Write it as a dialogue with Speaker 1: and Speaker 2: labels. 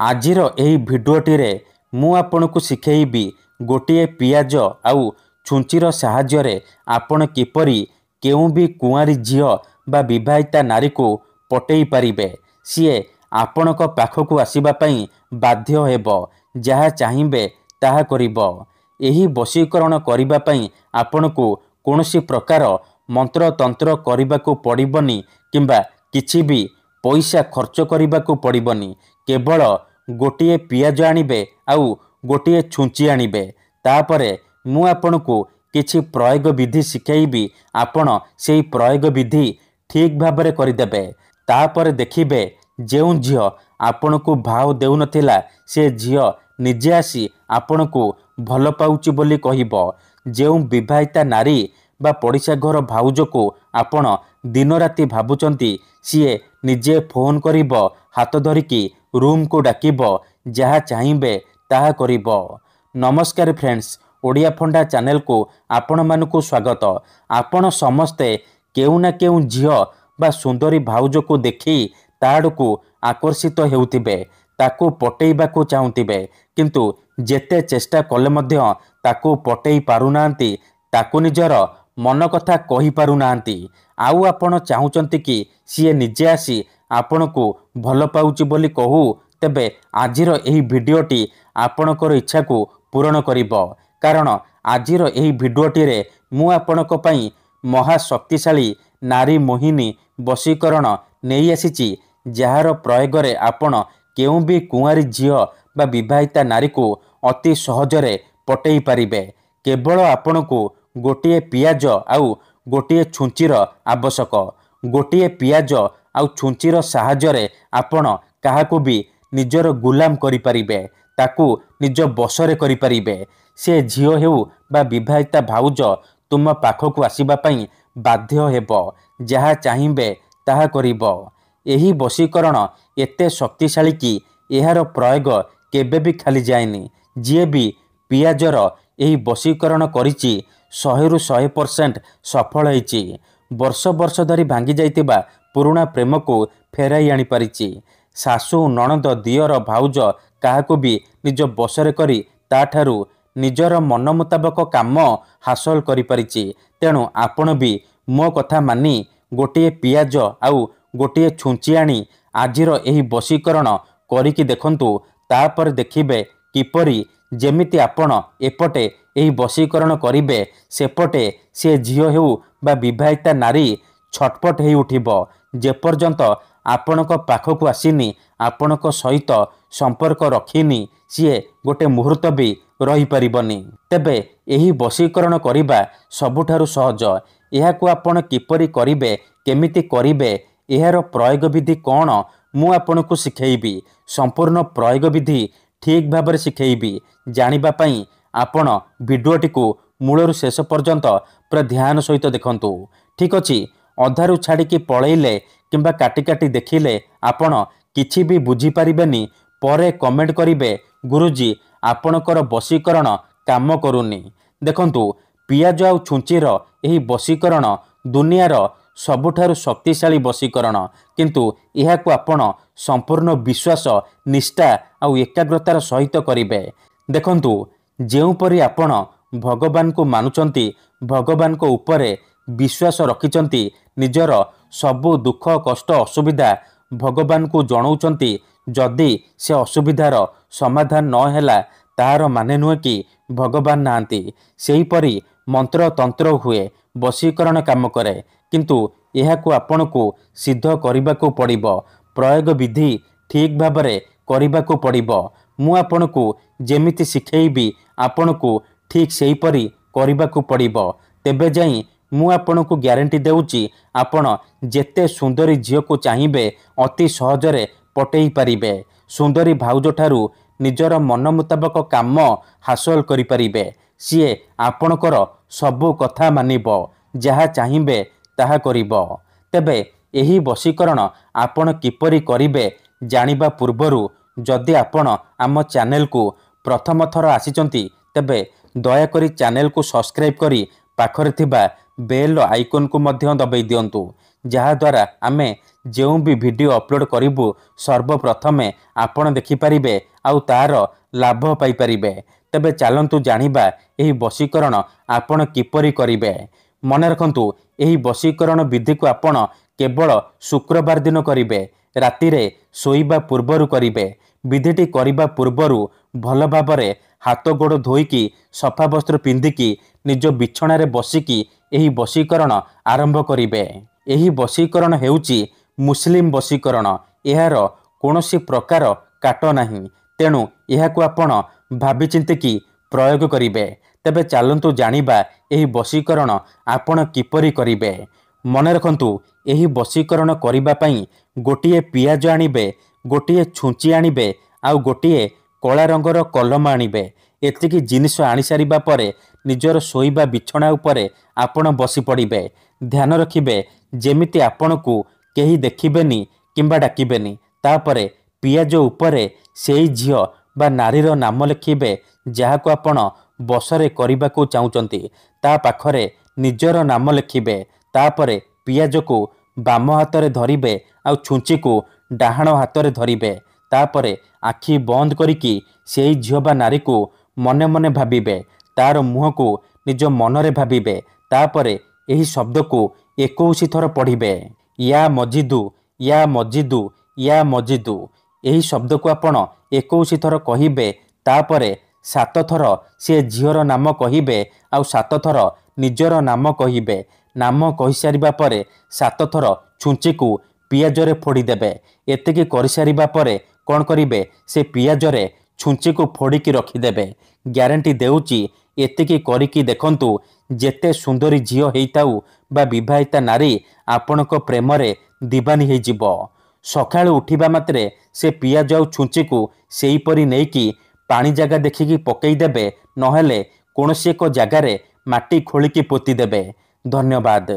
Speaker 1: आजिर एही भिडियोटी रे मु आपनकु शिखेइबी गोटिए पियाज आउ छुंचीर साहाय्य आपण किपरि केउ भी कुआरी झियो बा विवाहिता नारी को पटेई पारिबे। सीए आपणक पाखकु आसीबा पई बाध्य हेबो, जहा चाहिबे ताहा करिबो। एही वशीकरण करिबा पई आपणकु कोनोसी प्रकार मंत्र तंत्र करिबाकु पड़िबनी किंबा किछि भी पैसा खर्च करिबाकु पड़िबनी। केवल गोटिए पियाज आनिबे आउ गोटिए छुंची आनिबे। तापरे मु आपनकु किछि प्रयोग विधि शिखेइबी, आपण सेही प्रयोग विधि ठीक भाबरे करिदेबे। तापरे देखिबे जेउ झियो आपनकु भाव देउ नथिला से झियो निजे आसी आपनकु भल पाउची बोली कहिबो। जेउ विवाहिता नारी बा पड़िसा घर भाउजको आपण दिन राति भाबुचंती, सीए निजे फोन करिबो, हाथ धरिकी रूम को डाकिबो, जहा चाहिबे ताहा करिबो। नमस्कार फ्रेंड्स, ओडिया फंडा चैनल को आपण मानकु स्वागत। आपण समस्ते केउ ना केउ झियो बा सुंदरी भाउज को देखी ताडको आकर्षित हेउथिबे, ताको पटेइबाकू चाहुथिबे, किंतु जेते चेष्टा कले मध्य ताको पटेई पारुनांती, ताको निजर मन कथा कहि पारुनांती। आउ आपण चाहुचंती कि सीए निजे आसी आपणकू भल पाउची बोली कहू, तेबे आजिर एही भिडियोटी आपणकर इच्छा को पूरण करिबो। कारण आजिर एही भिडियोटी रे मु आपणक पई महाशक्तिशाली नारी मोहिनी वशीकरण नेई आसीची, जार प्रयोग रे आपण केउ भी कुआरी झियो बा विवाहिता नारी को अति सहजरे पटेई पारिबे। केवल आपणकू गोटिए पियाज आउ गोटिए छुंचीर आवश्यक। गोटिए पियाज आउ छुंचीर साहाय्य आपण काहाकू भी निजर गुलाम करि पारिबे, ताकू निज बसरे करि पारिबे। से झियो हेउ बा विवाहिता भाउज तुम पाखकू आसीबा पई बाध्य हेबो, जहा चाहिबे ताहा करिबो। एही वशीकरण एते शक्तिशाली कि एहार प्रयोग केबे भी खाली जाएनी। जिए भी पियाजर एही वशीकरण करिची 100 ରୁ 100% सफल होईची। वर्ष वर्ष धरी भांगी जाइतिबा पुराणा प्रेम को फेराई आनी पारिची। सासू नणंद दियर भाउज काहाकू भी निज बसरे करी ताठारू निजर मन मुताबक काम हासिल करि पारिची। तेणु आपण भी मो कथा मानी गोटिए पियाज आउ गोटिए छुंची आनी आजिर एही वशीकरण करिकी देखंतु। तापर देखिबे किपरि जेमिति आपण एपटे एही वशीकरण करिबे, सेपटे से झियो हेउ बा विवाहिता नारी छटपट हेइ उठिबो। जेपर्यंत आपणक पाखकू आसीनी, आपणक सहित संपर्क रखिनी, सीए गोटे मुहूर्त भी रही परिबनी। तेबे एही वशीकरण करिबा सबुठारु सहज। एहाकू आपण किपरि करिबे, केमिति करिबे, एहार प्रयोग विधि कोन, मु आपणकू शिखेइबी। संपूर्ण प्रयोग विधि ठीक भाबरे शिखेइबी। जानिबा पई आपण भिडियोटी को मूलरू शेष पर्यंत पूरा ध्यान सहित देखंतु। ठीक अछि, अधारू छाड़िकी पळेइले किंबा काटी काटी देखिले आपण किछि भी बुझी पारिबेनी। परे कमेंट करिबे गुरुजी आपणकर वशीकरण काम करूनी। देखंतु, पियाज आउ छुंचीर एही वशीकरण दुनियार सबुठारु शक्तिशाली वशीकरण, किंतु एहाकू आपण संपूर्ण विश्वास, निष्ठा आउ एकाग्रतार सहित करिबे। देखंतु, जेउपरि आपण भगवान को मानुचंती, भगवान को उपरे विश्वास रखिचंती, निजर सबु दुख कष्ट असुविधा भगवान को जणाउचंती, जदि से असुविधार समाधान न हेला तार माने नुहे कि भगवान नाहांती। सेहीपरि मंत्र तंत्र हुए, वशीकरण काम करे, किंतु एहाकू आपणकू सिद्ध करिबाकू पड़िबो। प्रयोग विधि ठीक भाबरे करिबाकू पड़िबो। मु आपणकू जेमिति शिखेइबी, आपणकू ठीक सेहीपरि करिबाकू पड़िबो। तेबे जाई मु आपणकू ग्यारंटी देउची, आपण जेते सुंदरी झियो को चाहिबे अति सहजरे पटेई पारिबे। सुंदरी भाउज ठारू निजर मन मुताबक काम हासिल करि पारिबे। सीए आपणकर सबु कथा मानिबो, जहा चाहिबे ताहा करिबो। तेबे एही वशीकरण आपण किपरि करिबे जानिबा पूर्वरु जदि आपण आम चैनल को प्रथम थर आसीचंती, तेबे दयाकरी चैनल को सब्सक्राइब करी पाखरे थिबा बेल आइकन को मध्य दबाई दियंतु, जहा द्वारा आमे ଯେଉଁ ବି ଭିଡ଼ିଓ ଅପଲୋଡ଼ କରିବୁ ସର୍ବପ୍ରଥମେ ଆପଣ ଦେଖିପାରିବେ ଆଉ ତାର ଲାଭ ପାଇପାରିବେ। ତେବେ ଚାଲନ୍ତୁ ଜାଣିବା ଏହି ବଶୀକରଣ ଆପଣ କିପରି କରିବେ। ମନେ ରଖନ୍ତୁ, ଏହି ବଶୀକରଣ ବିଧିକୁ ଆପଣ କେବଳ ଶୁକ୍ରବାର ଦିନ କରିବେ। ରାତିରେ ଶୋଇବା ପୂର୍ବରୁ କରିବେ। ବିଧିଟି କରିବା ପୂର୍ବରୁ ଭଲ ଭାବରେ ହାତ ଗୋଡ଼ ଧୋଇକି ସଫା ବସ୍ତ୍ର ପିନ୍ଧିକି ନିଜ ବିଛଣାରେ ବସିକି ଏହି ବଶୀକରଣ ଆରମ୍ଭ କରିବେ। ଏହି ବଶୀକରଣ ହେଉଛି ମୁସଲିମ ବଶୀକରଣ। ଏହାର କୌଣସି ପ୍ରକାର କାଟ ନାହିଁ। ତେଣୁ ଏହାକୁ ଆପଣ ଭାବିଚିନ୍ତିକି ପ୍ରୟୋଗ କରିବେ। ତେବେ ଚାଲନ୍ତୁ ଜାଣିବା ଏହି ବଶୀକରଣ ଆପଣ କିପରି କରିବେ। ମନେ ରଖନ୍ତୁ, ଏହି ବଶୀକରଣ କରିବା ପାଇଁ ଗୋଟିଏ ପିଆଜ ଆଣିବେ, ଗୋଟିଏ ଛୁଞ୍ଚି ଆଣିବେ ଆଉ ଗୋଟିଏ କଳା ରଙ୍ଗର କଲମ ଆଣିବେ। ଏତିକି ଜିନିଷ ଆଣିସାରିବା ପରେ ନିଜର ଶୋଇବା ବିଛଣା ଉପରେ ଆପଣ ବସି ପଡ଼ିବେ। ଧ୍ୟାନ ରଖିବେ ଯେମିତି ଆପଣଙ୍କୁ କେହି ଦେଖିବେନି କିମ୍ବା ଡାକିବେନି। ତାପରେ ପିଆଜ ଉପରେ ସେଇ ଝିଅ ବା ନାରୀର ନାମ ଲେଖିବେ ଯାହାକୁ ଆପଣ ବଶରେ କରିବାକୁ ଚାହୁଁଛନ୍ତି। ତା ପାଖରେ ନିଜର ନାମ ଲେଖିବେ। ତାପରେ ପିଆଜକୁ ବାମ ହାତରେ ଧରିବେ ଆଉ ଛୁଞ୍ଚିକୁ ଡାହାଣ ହାତରେ ଧରିବେ। ତାପରେ ଆଖି ବନ୍ଦ କରିକି ସେଇ ଝିଅ ବା ନାରୀକୁ ମନେ ମନେ ଭାବିବେ। ତାର ମୁହଁକୁ ନିଜ ମନରେ ଭାବିବେ। ତାପରେ ଏହି ଶବ୍ଦକୁ 21 ଥର ପଢ଼ିବେ। ୟା ମଜିଦୁ, ୟା ମଜିଦୁ, ୟା ମଜିଦୁ। ଏହି ଶବ୍ଦକୁ ଆପଣ 21 ଥର କହିବେ। ତାପରେ 7 ଥର ସେ ଝିଅର ନାମ କହିବେ ଆଉ 7 ଥର ନିଜର ନାମ କହିବେ। ନାମ କହିସାରିବା ପରେ 7 ଥର ଛୁଞ୍ଚିକୁ ପିଆଜରେ ଫୋଡ଼ିଦେବେ। ଏତିକି କରିସାରିବା ପରେ କ'ଣ କରିବେ, ସେ ପିଆଜରେ ଛୁଞ୍ଚିକୁ ଫୋଡ଼ିକି ରଖିଦେବେ। ଗ୍ୟାରେଣ୍ଟି ଦେଉଛି, ଏତିକି କରିକି ଦେଖନ୍ତୁ, ଯେତେ ସୁନ୍ଦରୀ ଝିଅ ହେଇଥାଉ ବା ବିବାହିତା ନାରୀ ଆପଣଙ୍କ ପ୍ରେମରେ ଦିବାନୀ ହେଇଯିବ। ସକାଳୁ ଉଠିବା ମାତ୍ରେ ସେ ପିଆଜ ଆଉ ଛୁଞ୍ଚିକୁ ସେହିପରି ନେଇକି ପାଣି ଜାଗା ଦେଖିକି ପକେଇଦେବେ, ନହେଲେ କୌଣସି ଏକ ଜାଗାରେ ମାଟି ଖୋଳିକି ପୋତିଦେବେ। ଧନ୍ୟବାଦ।